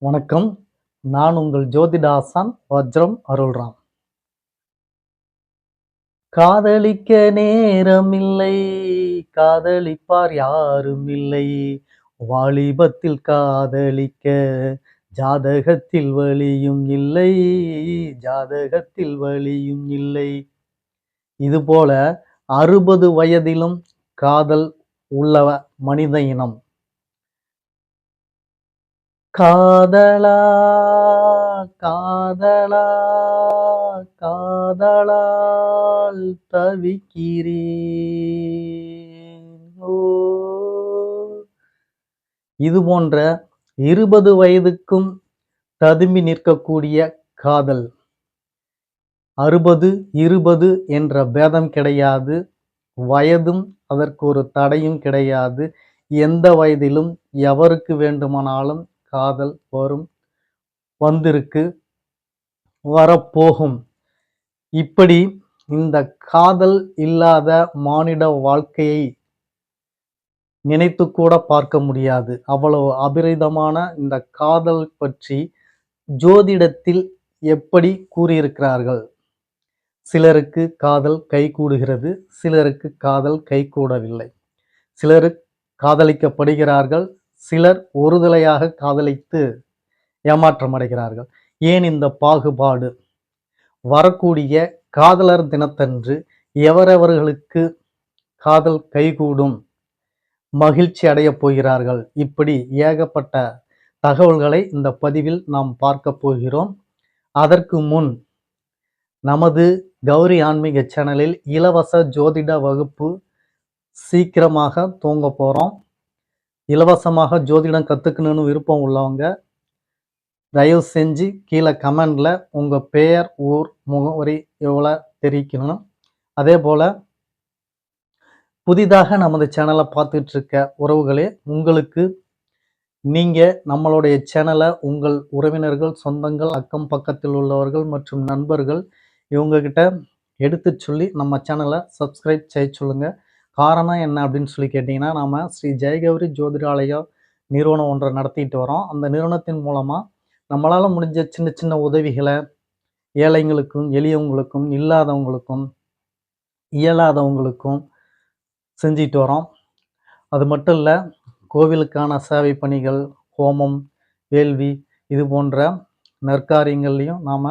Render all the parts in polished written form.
வணக்கம். நான் உங்கள் ஜோதிடாசான் வஜ்ரம் அருள்ராம். காதலிக்க நேரமில்லை, காதலிப்பார் யாரும் இல்லை. வாலிபத்தில் காதலிக்க ஜாதகத்தில் வழியும் இல்லை, ஜாதகத்தில் வழியும் இல்லை. இதுபோல 60 வயதிலும் காதல் உள்ள மனித இனம். காதலா காதலா காதலால் தவிக்கிறேன். ஓ, இது போன்ற 20 வயதுக்கும் ததும்பி நிற்கக்கூடிய காதல். 60 20 என்ற பேதம் கிடையாது. வயதும் அதற்கு ஒரு தடையும் கிடையாது. எந்த வயதிலும் எவருக்கு வேண்டுமானாலும் காதல் வரும், வந்திருக்கு, வரப்போகும். இப்படி இந்த காதல் இல்லாத மானிட வாழ்க்கையை நினைத்து கூட பார்க்க முடியாது. அவ்வளவு அபரிதமான இந்த காதல் பற்றி ஜோதிடத்தில் எப்படி கூறியிருக்கிறார்கள். சிலருக்கு காதல் கைகூடுகிறது, சிலருக்கு காதல் கைகூடவில்லை. சிலர் காதலிக்கப்படுகிறார்கள், சிலர் ஒருதலையாக காதலித்து ஏமாற்றம் அடைகிறார்கள். ஏன் இந்த பாகுபாடு? வரக்கூடிய காதலர் தினத்தன்று எவரவர்களுக்கு காதல் கைகூடும், மகிழ்ச்சி அடையப் போகிறார்கள், இப்படி ஏகப்பட்ட தகவல்களை இந்த பதிவில் நாம் பார்க்க போகிறோம். அதற்கு முன் நமது கௌரி ஆன்மீக சேனலில் இலவச ஜோதிட வகுப்பு சீக்கிரமாக துவங்க போகிறோம். இலவசமாக ஜோதிடம் கற்றுக்கணுன்னு விருப்பம் உள்ளவங்க தயவு செஞ்சு கீழே கமெண்டில் உங்கள் பெயர், ஊர், முகவரி எவ்வளோ தெரிவிக்கணும். அதே போல் புதிதாக நமது சேனலை பார்த்துட்டு இருக்க உறவுகளே, உங்களுக்கு நீங்கள் நம்மளுடைய சேனலை உங்கள் உறவினர்கள், சொந்தங்கள், அக்கம் பக்கத்தில் உள்ளவர்கள் மற்றும் நண்பர்கள் இவங்கக்கிட்ட எடுத்து சொல்லி நம்ம சேனலை சப்ஸ்கிரைப் செய்ய சொல்லுங்கள். காரணம் என்ன அப்படின்னு சொல்லி கேட்டிங்கன்னா, நாம் ஸ்ரீ ஜெயகௌரி ஜோதிடாலயம் நிறுவனம் ஒன்றை நடத்திட்டு வரோம். அந்த நிறுவனத்தின் மூலமாக நம்மளால் முடிஞ்ச சின்ன சின்ன உதவிகளை ஏழைங்களுக்கும், எளியவங்களுக்கும், இல்லாதவங்களுக்கும், இயலாதவங்களுக்கும் செஞ்சிட்டு வரோம். அது மட்டும் இல்லை, கோவிலுக்கான சேவை பணிகள், ஹோமம், வேள்வி, இது போன்ற நற்காரியங்கள்லையும் நாம்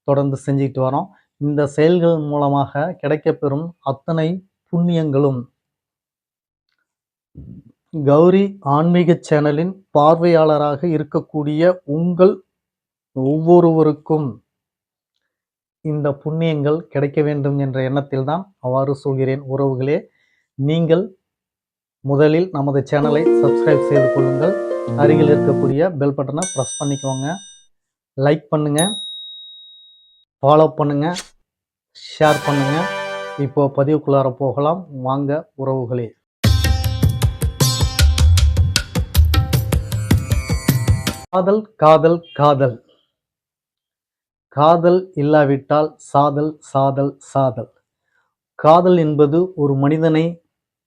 தொடர்ந்து செஞ்சுட்டு வரோம். இந்த செயல்கள் மூலமாக கிடைக்கப்பெறும் அத்தனை புண்ணியங்களும் கௌரி ஆன்மீக சேனலின் பார்வையாளராக இருக்கக்கூடிய உங்கள் ஒவ்வொருவருக்கும் இந்த புண்ணியங்கள் கிடைக்க வேண்டும் என்ற எண்ணத்தில் தான் அவ்வாறு சொல்கிறேன். உறவுகளே, நீங்கள் முதலில் நமது சேனலை சப்ஸ்கிரைப் செய்து கொள்ளுங்கள். அருகில் இருக்கக்கூடிய பெல் பட்டனை ப்ரெஸ் பண்ணிக்கோங்க. லைக் பண்ணுங்க, ஃபாலோ பண்ணுங்க, ஷேர் பண்ணுங்க. இப்போ பதிவுக்குள்ளார போகலாம் வாங்க உறவுகளே. காதல் காதல் காதல் காதல் இல்லாவிட்டால் சாதல் சாதல் சாதல். காதல் என்பது ஒரு மனிதனை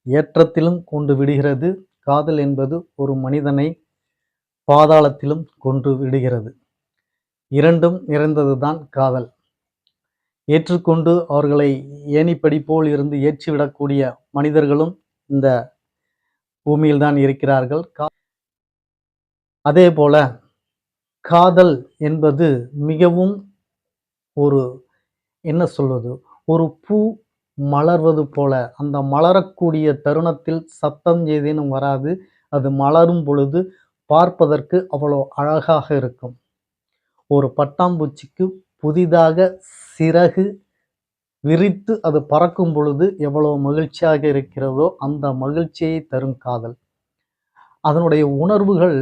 ஏற்றத்திலும் கொண்டு விடுகிறது, காதல் என்பது ஒரு மனிதனை பாதாளத்திலும் கொண்டு விடுகிறது. இரண்டும் நிறைந்ததுதான் காதல். ஏற்றுக்கொண்டு அவர்களை ஏணிப்படி போல் இருந்து ஏற்றிவிடக்கூடிய மனிதர்களும் இந்த பூமியில் தான் இருக்கிறார்கள். அதே போல காதல் என்பது மிகவும் ஒரு என்ன சொல்வது, ஒரு பூ மலர்வது போல, அந்த மலரக்கூடிய தருணத்தில் சத்தம் ஏதேனும் வராது. அது மலரும் பொழுது பார்ப்பதற்கு அவ்வளோ அழகாக இருக்கும். ஒரு பட்டாம்பூச்சிக்கு புதிதாக சிறகு விரித்து அது பறக்கும் பொழுது எவ்வளவு மகிழ்ச்சியாக இருக்கிறதோ அந்த மகிழ்ச்சியை தரும் காதல். அதனுடைய உணர்வுகள்,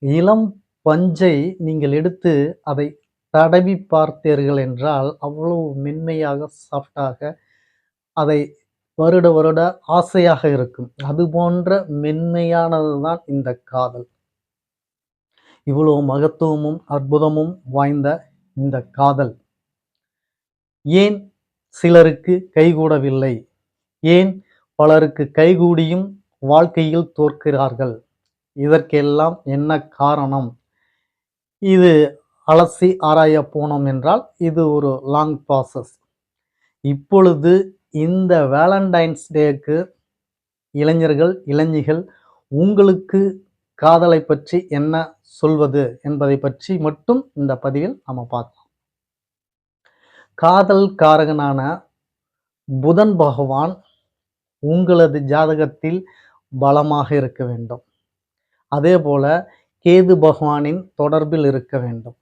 இளம் பஞ்சை நீங்கள் எடுத்து அதை தடவி பார்த்தீர்கள் என்றால் அவ்வளவு மென்மையாக, சாஃப்டாக, அதை வருட வருட ஆசையாக இருக்கும். அது போன்ற மென்மையானது தான் இந்த காதல். இவ்வளவு மகத்துவமும் அற்புதமும் வாய்ந்த இந்த காதல் ஏன் சிலருக்கு கைகூடவில்லை? ஏன் பலருக்கு கைகூடியும் வாழ்க்கையில் தோற்கிறார்கள்? இதற்கெல்லாம் என்ன காரணம்? இது அலசி ஆராய போனோம் என்றால் இது ஒரு லாங் ப்ராசஸ். இப்பொழுது இந்த வேலண்டைன்ஸ் டேக்கு இளைஞர்கள், இளைஞிகள் உங்களுக்கு காதலை பற்றி என்ன சொல்வது என்பதை பற்றி மட்டும் இந்த பதிவில் நம்ம பார்க்கலாம். காதல் காரகனான புதன் பகவான் உங்களது ஜாதகத்தில் பலமாக இருக்க வேண்டும். அதேபோல கேது பகவானின் தொடர்பில் இருக்க வேண்டும்.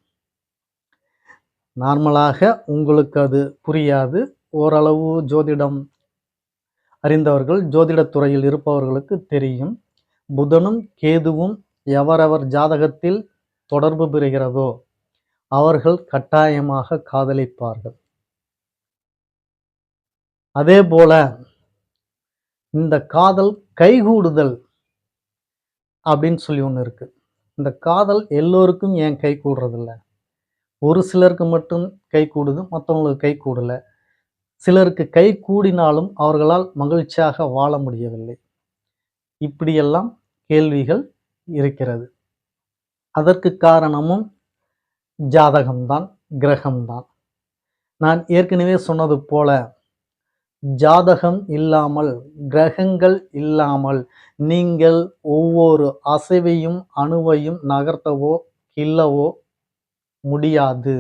நார்மலாக உங்களுக்கு அது புரியாது. ஓரளவு ஜோதிடம் அறிந்தவர்கள், ஜோதிடத் துறையில் இருப்பவர்களுக்கு தெரியும். புதனும் கேதுவும் எவரவர் ஜாதகத்தில் தொடர்பு பெறுகிறதோ அவர்கள் கட்டாயமாக காதலிப்பார்கள். அதேபோல இந்த காதல் கைகூடுதல் அப்படின்னு சொல்லி ஒன்று இருக்கு. இந்த காதல் எல்லோருக்கும் ஏன் கை கூடுறதில்ல? ஒரு சிலருக்கு மட்டும் கை கூடுது, மற்றவங்களுக்கு கை கூடல. சிலருக்கு கை கூடினாலும் அவர்களால் மகிழ்ச்சியாக வாழ முடியவில்லை. இப்படியெல்லாம் கேள்விகள் இருக்கிறது. அதற்கு காரணமும் ஜாதகம்தான், கிரகம்தான். நான் ஏற்கனவே சொன்னது போல ஜாதகம் இல்லாமல், கிரகங்கள் இல்லாமல் நீங்கள் ஒவ்வொரு அசைவையும் அணுவையும் நகர்த்தவோ கிள்ளவோ முடியாது.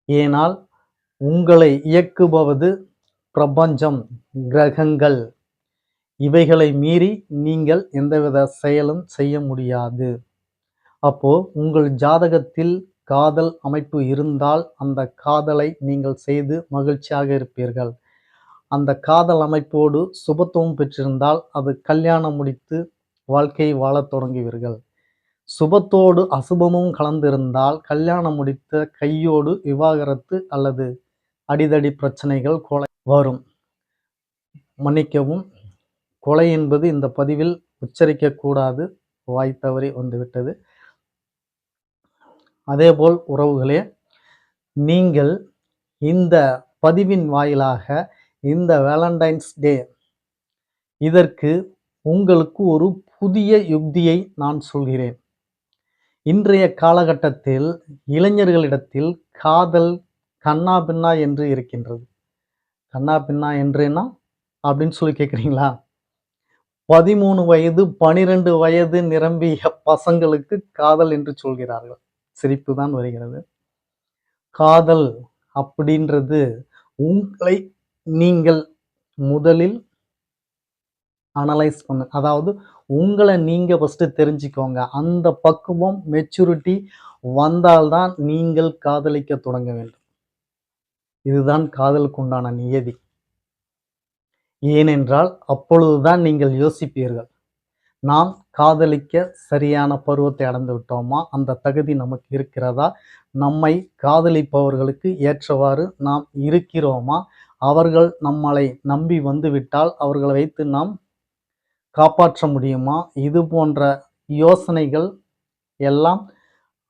ஏனால் உங்களை இயக்குபவது பிரபஞ்சம், கிரகங்கள். இவைகளை மீறி நீங்கள் எந்தவித செயலும் செய்ய முடியாது. அப்போ உங்கள் ஜாதகத்தில் காதல் அமைப்பு இருந்தால் அந்த காதலை நீங்கள் செய்து மகிழ்ச்சியாக இருப்பீர்கள். அந்த காதல் அமைப்போடு சுபத்துவம் பெற்றிருந்தால் அது கல்யாணம் முடித்து வாழ்க்கையை வாழத் தொடங்குவீர்கள். சுபத்தோடு அசுபமும் கலந்திருந்தால் கல்யாணம் முடித்த கையோடு விவாகரத்து அல்லது அடிதடி பிரச்சனைகள், கொலை வரும். மன்னிக்கவும், கொலை என்பது இந்த பதிவில் உச்சரிக்கக்கூடாது, வாய் தவறி வந்துவிட்டது. அதேபோல் உறவுகளே, நீங்கள் இந்த பதிவின் வாயிலாக இந்த வேலண்டைன்ஸ் டே இதற்கு உங்களுக்கு ஒரு புதிய யுக்தியை நான் சொல்கிறேன். இன்றைய காலகட்டத்தில் இளைஞர்களிடத்தில் காதல் கண்ணா பின்னா என்று இருக்கின்றது. கண்ணா பின்னா என்றேனா அப்படின்னு சொல்லி கேட்குறீங்களா? 13 வயது 12 வயது நிரம்பிய பசங்களுக்கு காதல் என்று சொல்கிறார்கள். சிரிப்பு தான் வருகிறது. காதல் அப்படின்றது உங்களை நீங்கள் முதலில் அனலைஸ் பண்ண, அதாவது உங்களை நீங்க ஃபர்ஸ்ட் தெரிஞ்சுக்கோங்க. அந்த பக்குவம், மெச்சூரிட்டி வந்தால்தான் நீங்கள் காதலிக்க தொடங்க வேண்டும். இதுதான் காதலுக்கு உண்டான நியதி. ஏனென்றால் அப்பொழுதுதான் நீங்கள் யோசிப்பீர்கள், நாம் காதலிக்க சரியான பருவத்தை அடைந்து விட்டோமா? அந்த தகுதி நமக்கு இருக்கிறதா? நம்மை காதலிப்பவர்களுக்கு ஏற்றவாறு நாம் இருக்கிறோமா? அவர்கள் நம்மளை நம்பி வந்துவிட்டால் அவர்களை வைத்து நாம் காப்பாற்ற முடியுமா? இது போன்ற யோசனைகள் எல்லாம்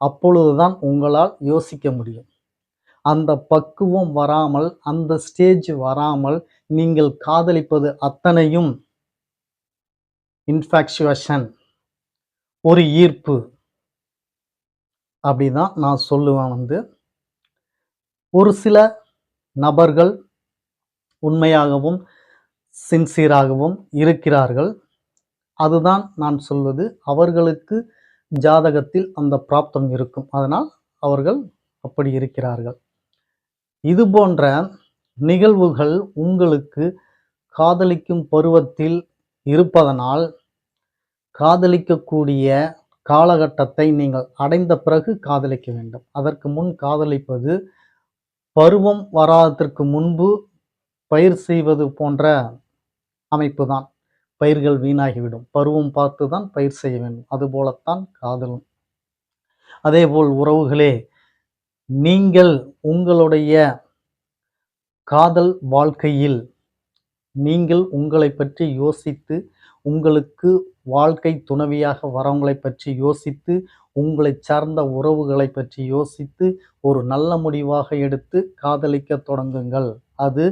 அப்பொழுதுதான் உங்களால் யோசிக்க முடியும். அந்த பக்குவம் வராமல், அந்த ஸ்டேஜ் வராமல் நீங்கள் காதலிப்பது அத்தனையும் இன்ஃபாக்சுவேஷன், ஒரு ஈர்ப்பு அப்படிதான் நான் சொல்லுவேன். ஒரு சில நபர்கள் உண்மையாகவும் சின்சியராகவும் இருக்கிறார்கள். அதுதான் நான் சொல்வது. அவர்களுக்கு ஜாதகத்தில் அந்த பிராப்தம் இருக்கும். அதனால் அவர்கள் அப்படி இருக்கிறார்கள். இது போன்ற நிகழ்வுகள் உங்களுக்கு காதலிக்கும் பருவத்தில் இருப்பதனால் காதலிக்கக்கூடிய காலகட்டத்தை நீங்கள் அடைந்த பிறகு காதலிக்க வேண்டும். அதற்கு முன் காதலிப்பது பருவம் வராததற்கு முன்பு பயிர் செய்வது போன்ற அமைப்பு தான். பயிர்கள் வீணாகிவிடும். பருவம் பார்த்து தான் பயிர் செய்ய வேண்டும். அதுபோலத்தான் காதலும். அதேபோல் உறவுகளே, நீங்கள் உங்களுடைய காதல் வாழ்க்கையில் நீங்கள் உங்களை பற்றி யோசித்து, உங்களுக்கு வாழ்க்கை துணைவியாக வரவங்களை பற்றி யோசித்து, உங்களை சார்ந்த உறவுகளை பற்றி யோசித்து ஒரு நல்ல முடிவாக எடுத்து காதலிக்க தொடங்குங்கள். அது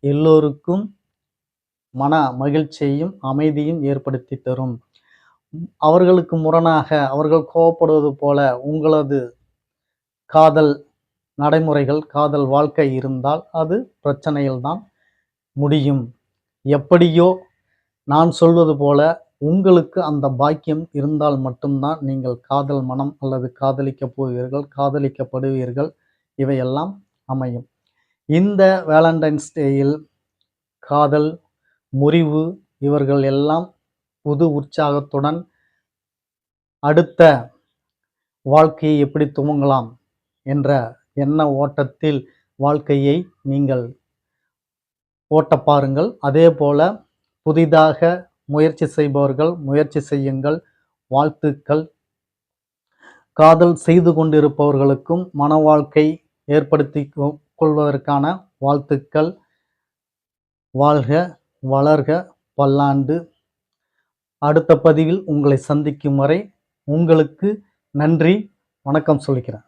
எல்லோருக்கும் மன மகிழ்ச்சியையும் அமைதியும் ஏற்படுத்தி தரும். அவர்களுக்கு முரணாக அவர்கள் கோவப்படுவது போல உங்களது காதல் நடைமுறைகள், காதல் வாழ்க்கை இருந்தால் அது பிரச்சனையில் தான் முடியும். எப்படியோ நான் சொல்வது போல உங்களுக்கு அந்த பாக்கியம் இருந்தால் மட்டும்தான் நீங்கள் காதல் மனம் அல்லது காதலிக்கப் போவீர்கள், காதலிக்கப்படுவீர்கள். இவையெல்லாம் அமையும். இந்த வேலண்டைன்ஸ் டேயில் காதல், முறிவு இவர்கள் எல்லாம் புது உற்சாகத்துடன் அடுத்த வாழ்க்கையை எப்படி துவங்கலாம் என்ற எண்ண ஓட்டத்தில் வாழ்க்கையை நீங்கள் ஓட்டப் பாருங்கள். அதேபோல புதிதாக முயற்சி செய்பவர்கள் முயற்சி செய்யுங்கள். வாழ்த்துக்கள். காதல் செய்து கொண்டிருப்பவர்களுக்கும் மன வாழ்க்கை ஏற்படுத்தி கொள்வதற்கான வாழ்த்துக்கள். வாழ்க, வளர்க, பல்லாண்டு. அடுத்த பதிவில் உங்களை சந்திக்கும் வரை உங்களுக்கு நன்றி, வணக்கம் சொல்லிக்கிறேன்.